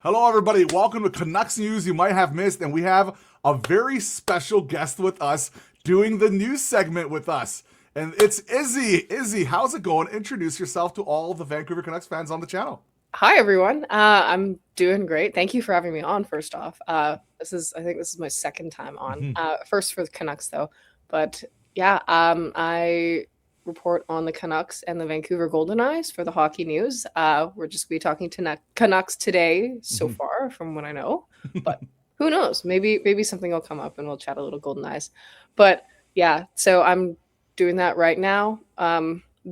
Hello, everybody. Welcome to Canucks News you might have missed, and we have a very special guest with us doing the news segment with us, and it's Izzy. Izzy, how's it going? Introduce yourself to all the Vancouver Canucks fans on the channel. Hi everyone. I'm doing great. Thank you for having me on. First off, I think this is my second time on. Mhm. First for the Canucks though, but yeah, I report on the Canucks and the Vancouver Golden Eyes for the Hockey News. We're just gonna be talking to Canucks today so Mhm. far, from what I know. But who knows? Maybe something will come up and we'll chat a little Golden Eyes. But yeah, so I'm doing that right now.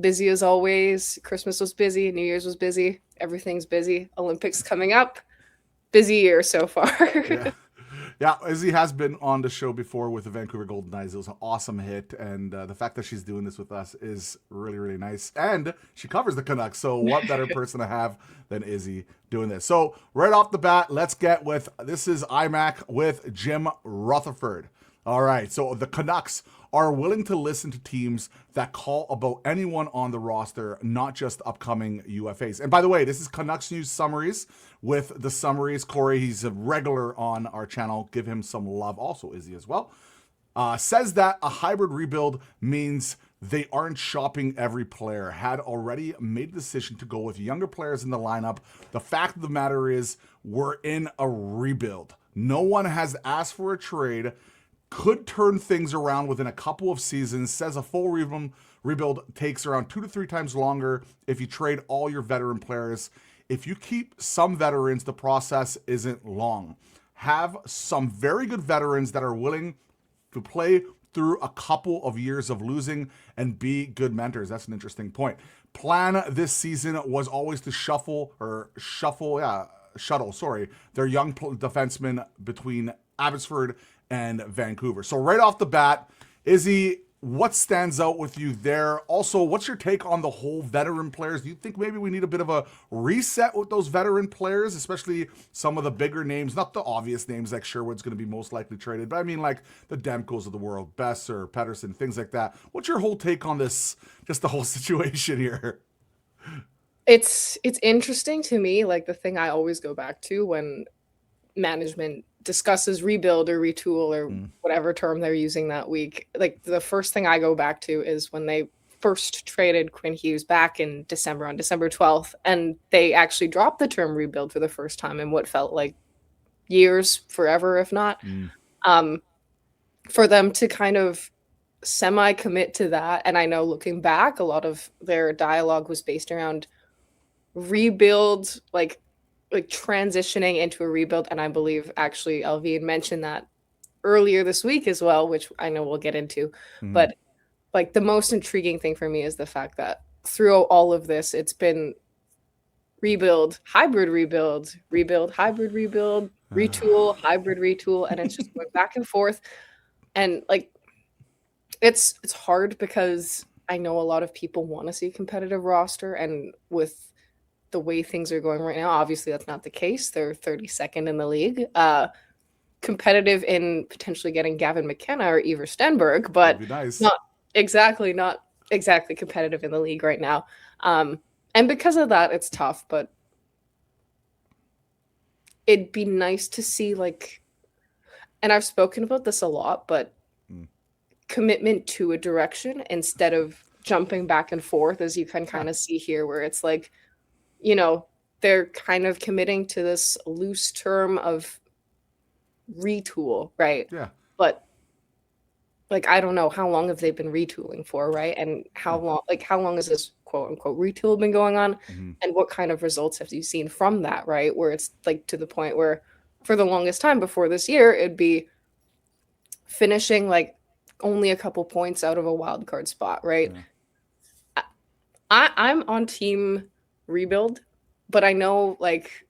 Busy as always. Christmas was busy. New Year's was busy. Everything's busy. Olympics coming up. Busy year so far. Yeah. Yeah, Izzy has been on the show before with the Vancouver Golden Knights. It was an awesome hit, and the fact that she's doing this with us is really, really nice. And she covers the Canucks, so what better person to have than Izzy doing this? So right off the bat, let's get with this is Imac with Jim Rutherford. All right, so the Canucks are willing to listen to teams that call about anyone on the roster, not just upcoming UFAs. And by the way, this is Canucks News Summaries with the summaries. Corey, he's a regular on our channel. Give him some love. Also, Izzy as well. Says that a hybrid rebuild means they aren't shopping every player, had already made the decision to go with younger players in the lineup. The fact of the matter is, we're in a rebuild. No one has asked for a trade. Could turn things around within a couple of seasons. Says a full rebuild takes around 2 to 3 times longer if you trade all your veteran players. If you keep some veterans, the process isn't long. Have some very good veterans that are willing to play through a couple of years of losing and be good mentors. That's an interesting point. Plan this season was always to shuttle, their young defensemen between Abbotsford and Vancouver. So right off the bat, Izzy, what stands out with you there? Also, what's your take on the whole veteran players? Do you think maybe we need a bit of a reset with those veteran players, especially some of the bigger names, not the obvious names like Sherwood's going to be most likely traded, but I mean like the Demkos of the world, Besser, Pedersen, things like that. What's your whole take on this, just the whole situation here? It's interesting to me, like the thing I always go back to when management discusses rebuild or retool or Mm. whatever term they're using that week. Like the first thing I go back to is when they first traded Quinn Hughes back in December on December 12th, and they actually dropped the term rebuild for the first time in what felt like years, forever, if not. Mm. Um, for them to kind of semi commit to that. And I know looking back, a lot of their dialogue was based around rebuild, like transitioning into a rebuild. And I believe actually Allvin mentioned that earlier this week as well, which I know we'll get into. Mm. But like the most intriguing thing for me is the fact that through all of this, it's been rebuild, hybrid rebuild, rebuild, hybrid rebuild, retool, hybrid retool, and it's just going back and forth. And like it's hard because I know a lot of people want to see a competitive roster, and with the way things are going right now, obviously that's not the case. They're 32nd in the league. Competitive in potentially getting Gavin McKenna or Iver Stenberg, That'd but be nice. not exactly competitive in the league right now. And because of that, it's tough, but it'd be nice to see like, and I've spoken about this a lot, but Mm. commitment to a direction instead of jumping back and forth, as you can Yeah. kind of see here, where it's like, you know, they're kind of committing to this loose term of retool, right? Yeah. But like, I don't know how long have they been retooling for, right? And Yeah. how long has this quote unquote retool been going on? Mhm. And what kind of results have you seen from that, right? Where it's like to the point where for the longest time before this year, it'd be finishing like only a couple points out of a wild card spot, right? Yeah. I'm on team rebuild, but I know like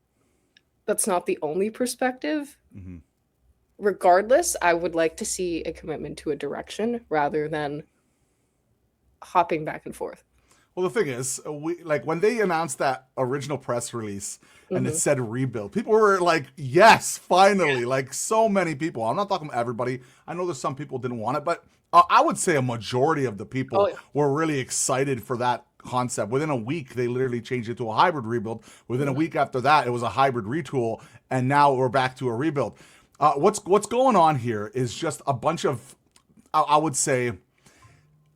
that's not the only perspective. Mhm. Regardless, I would like to see a commitment to a direction rather than hopping back and forth. Well, the thing is, we like when they announced that original press release and it Hmm. said rebuild, people were like, "Yes, finally!" Like so many people. I'm not talking about everybody. I know there's some people didn't want it, but I would say a majority of the Oh people yeah. were really excited for that concept. Within a week, they literally changed it to a hybrid rebuild. Within a week after that, it was a hybrid retool, and now we're back to a rebuild. What's going on here is just a bunch of, I would say,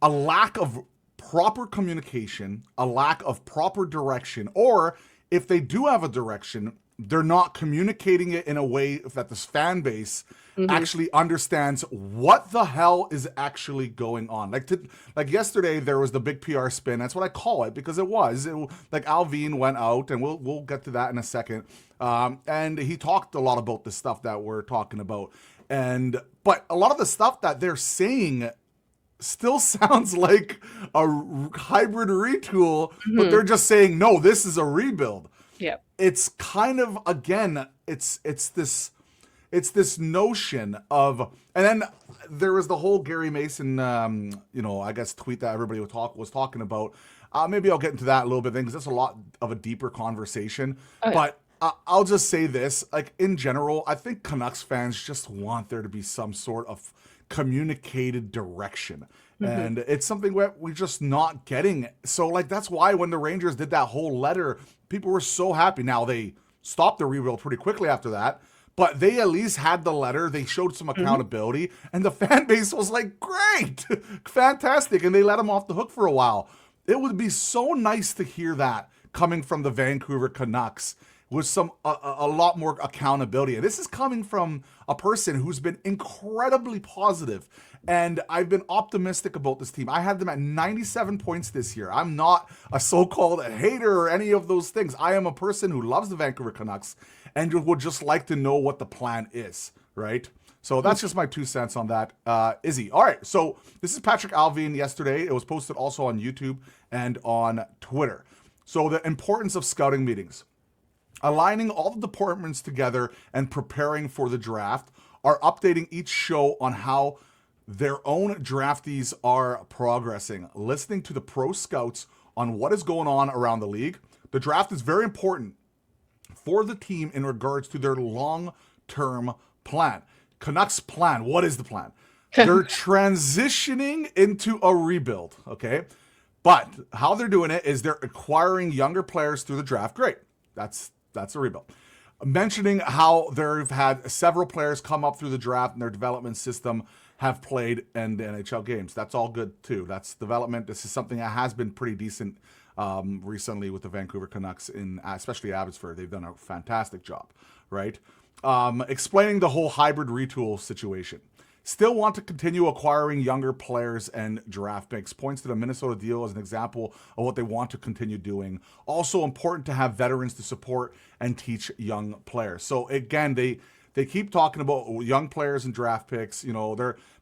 a lack of proper communication, a lack of proper direction, or if they do have a direction, they're not communicating it in a way that this fan base actually understands what the hell is actually going on. Like yesterday, there was the big PR spin. That's what I call it, because it was. Like Allvin went out, and we'll get to that in a second. And he talked a lot about the stuff that we're talking about. But a lot of the stuff that they're saying still sounds like a hybrid retool, but they're just saying, no, this is a rebuild. Yeah. It's kind of, again, it's this notion of, and then there was the whole Gary Mason, I guess tweet that everybody was talking about. Maybe I'll get into that a little bit then, because that's a lot of a deeper conversation. But I'll just say this, like, in general, I think Canucks fans just want there to be some sort of communicated direction. And it's something that we're just not getting. So, like, that's why when the Rangers did that whole letter, people were so happy. Now, they stopped the rebuild pretty quickly after that, but they at least had the letter. They showed some accountability, and the fan base was like, great, fantastic, and they let them off the hook for a while. It would be so nice to hear that coming from the Vancouver Canucks with some a lot more accountability. And this is coming from a person who's been incredibly positive, and I've been optimistic about this team. I had them at 97 points this year. I'm not a so-called hater or any of those things. I am a person who loves the Vancouver Canucks and would just like to know what the plan is, right? So that's just my 2 cents on that. Izzy. All right, so this is Patrick Allvin yesterday. It was posted also on YouTube and on Twitter. So the importance of scouting meetings. Aligning all the departments together and preparing for the draft, are updating each show on how their own draftees are progressing, listening to the pro scouts on what is going on around the league. The draft is very important for the team in regards to their long-term plan. Canucks plan. What is the plan? They're transitioning into a rebuild, okay? But how they're doing it is they're acquiring younger players through the draft. Great. That's a rebuild. Mentioning how they've had several players come up through the draft and their development system have played in the NHL games. That's all good too. That's development. This is something that has been pretty decent recently with the Vancouver Canucks, especially Abbotsford. They've done a fantastic job, right? Explaining the whole hybrid retool situation. Still want to continue acquiring younger players and draft picks. Points to the Minnesota deal as an example of what they want to continue doing. Also important to have veterans to support and teach young players. So again, they keep talking about young players and draft picks.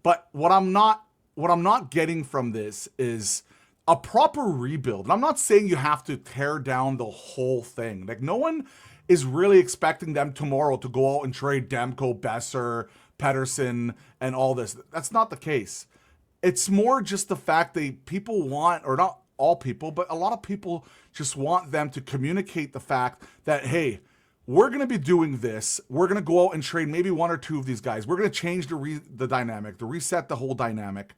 But what I'm not getting from this is a proper rebuild. And I'm not saying you have to tear down the whole thing. Like, no one is really expecting them tomorrow to go out and trade Demko, Besser, Pettersson, and all this. That's not the case. It's more just the fact that people want, or not all people, but a lot of people just want them to communicate the fact that, hey, we're going to be doing this. We're going to go out and trade maybe one or two of these guys. We're going to change the dynamic, to reset the whole dynamic.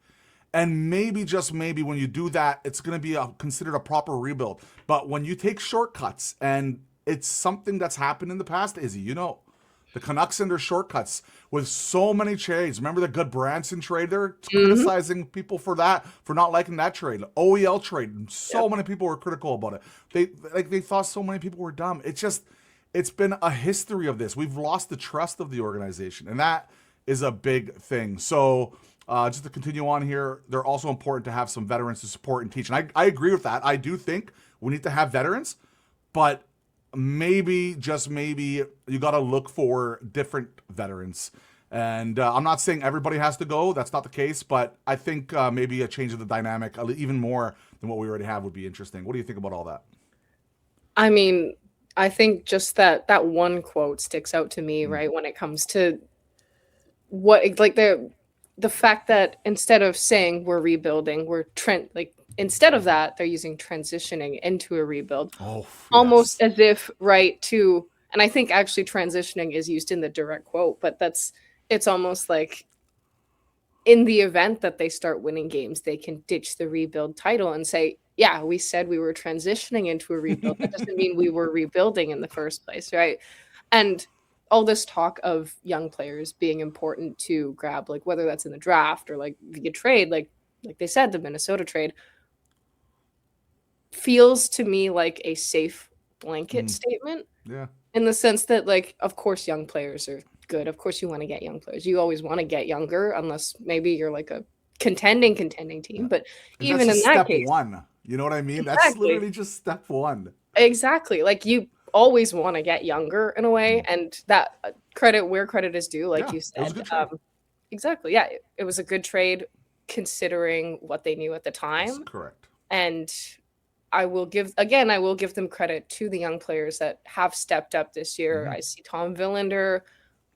And maybe, just maybe, when you do that, it's going to be considered a proper rebuild. But when you take shortcuts, and it's something that's happened in the past, Izzy, the Canucks and their shortcuts with so many trades. Remember the good Branson trade? They're criticizing people for that, for not liking that trade. The OEL trade. So many people were critical about it. They thought so many people were dumb. It's been a history of this. We've lost the trust of the organization, and that is a big thing. So just to continue on here, they're also important to have some veterans to support and teach. And I agree with that. I do think we need to have veterans, but maybe, just maybe, you got to look for different veterans. And I'm not saying everybody has to go. That's not the case. But I think maybe a change of the dynamic, even more than what we already have, would be interesting. What do you think about all that? I mean, I think just that one quote sticks out to me, right? When it comes to what, like, the fact that instead of saying we're rebuilding, instead of that, they're using transitioning into a rebuild. Almost as if, right, and I think actually transitioning is used in the direct quote, but it's almost like, in the event that they start winning games, they can ditch the rebuild title and say, yeah, we said we were transitioning into a rebuild. That doesn't mean we were rebuilding in the first place, right? And all this talk of young players being important to grab, like whether that's in the draft or like via trade, like they said, the Minnesota trade feels to me like a safe blanket statement Yeah. in the sense that, like, of course, young players are good. Of course, you want to get young players. You always want to get younger, unless maybe you're like a contending team. Yeah. But And that's even in just that step case, one. You know what I mean? That's exactly, literally just step one. exactly. Like you always want to get younger in a way, and that credit where credit is due, like Yeah. you It was a said. good trade. Exactly. Yeah, it was a good trade considering what they knew at the That's time, correct. and I will give them credit to the young players that have stepped up this year. I see Tom Villander.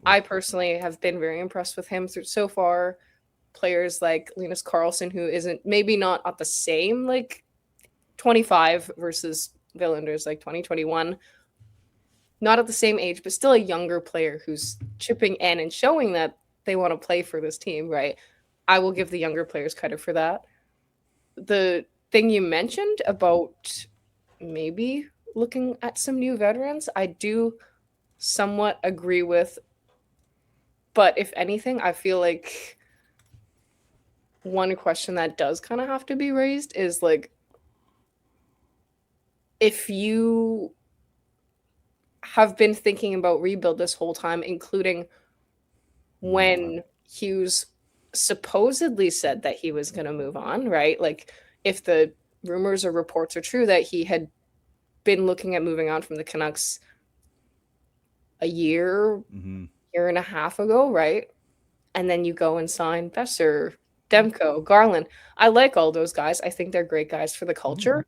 I personally have been very impressed with him so far. Players like Linus Karlsson, who isn't maybe not at the same, like 25 versus Villander's like 2021, not at the same age, but still a younger player who's chipping in and showing that they want to play for this team, right? I will give the younger players credit for that. The thing you mentioned about maybe looking at some new veterans, I do somewhat agree with. But if anything, I feel like one question that does kind of have to be raised is like, if you have been thinking about rebuild this whole time, including when Hughes supposedly said that he was going to move on, right? Like, if the rumors or reports are true that he had been looking at moving on from the Canucks a year, year and a half ago, right? And then you go and sign Besser, Demko, Garland. I like all those guys. I think they're great guys for the culture.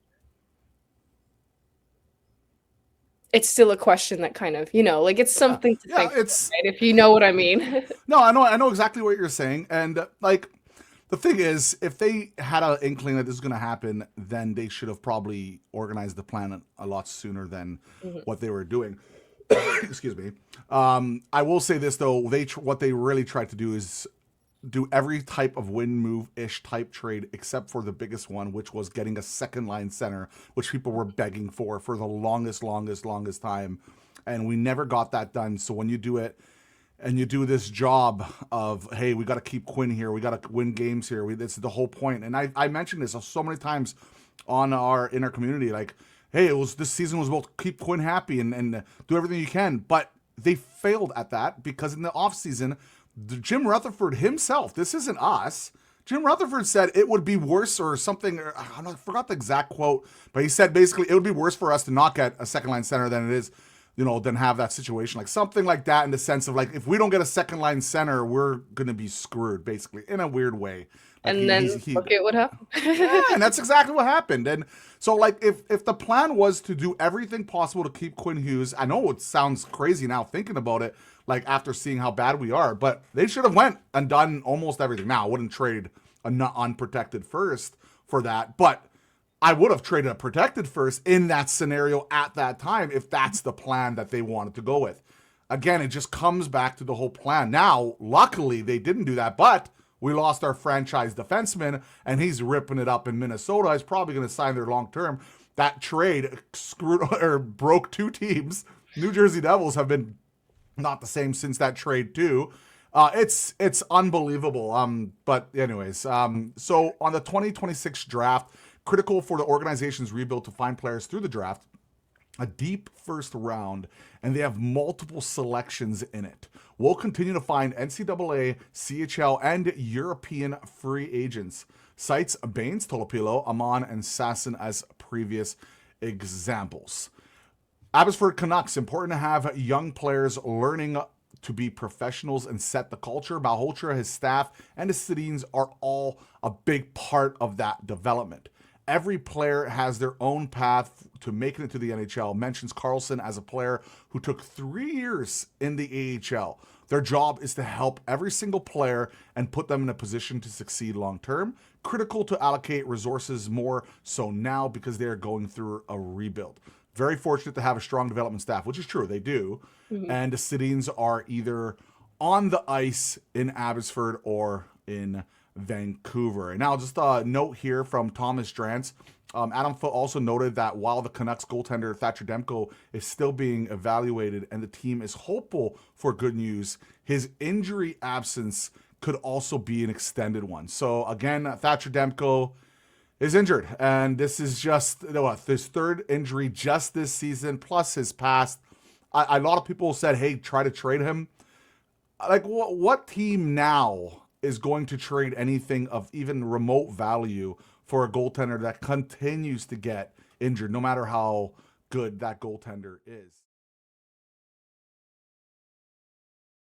It's still a question that kind of, like it's something to Yeah, think about, it's right? If you know what I mean. no, I know exactly what you're saying, and like the thing is, if they had an inkling that this is going to happen, then they should have probably organized the plan a lot sooner than what they were doing. Excuse me. I will say this though: what they really tried to do is do every type of win move ish type trade except for the biggest one, which was getting a second line center, which people were begging for the longest time, and we never got that done. So when you do it and you do this job of, hey, we got to keep Quinn here, we got to win games here, this is the whole point. And I mentioned this so many times in our community, like, hey, this season was about to keep Quinn happy and do everything you can, but they failed at that because in the offseason, Jim Rutherford himself, this isn't us, Jim Rutherford said it would be worse or something, I forgot the exact quote, but he said basically it would be worse for us to not get a second line center than it is, than have that situation. Like something like that, in the sense of like, if we don't get a second line center, we're going to be screwed, basically, in a weird way. Like And then look at what happened. yeah, and that's exactly what happened. And so, like, if the plan was to do everything possible to keep Quinn Hughes, I know it sounds crazy now thinking about it, like after seeing how bad we are, but they should have went and done almost everything. Now, I wouldn't trade an unprotected first for that, but I would have traded a protected first in that scenario at that time if that's the plan that they wanted to go with. Again, it just comes back to the whole plan. Now, luckily, they didn't do that, but we lost our franchise defenseman, and he's ripping it up in Minnesota. He's probably going to sign there long term. That trade screwed or broke two teams. New Jersey Devils have been not the same since that trade too. It's unbelievable. But anyways, so on the 2026 draft, critical for the organization's rebuild to find players through the draft, a deep first round, and they have multiple selections in it. We'll continue to find NCAA, CHL, and European free agents. Cites Baines, Tolopilo, Amon, and Sasson as previous examples. Abbotsford Canucks, important to have young players learning to be professionals and set the culture. Malhotra, his staff, and his Sedins are all a big part of that development. Every player has their own path to making it to the NHL. Mentions Karlsson as a player who took 3 years in the AHL. Their job is to help every single player and put them in a position to succeed long term. Critical to allocate resources more so now because they are going through a rebuild. Very fortunate to have a strong development staff, which is true, they do. And the Sedins are either on the ice in Abbotsford or in Vancouver. And now just a note here from Thomas Drance. Adam Foote also noted that while the Canucks goaltender Thatcher Demko is still being evaluated and the team is hopeful for good news, his injury absence could also be an extended one. So again, Thatcher Demko is injured, and this is just his third injury just this season, plus his past. A lot of people said, "Hey, try to trade him." Like, what team now is going to trade anything of even remote value for a goaltender that continues to get injured, no matter how good that goaltender is?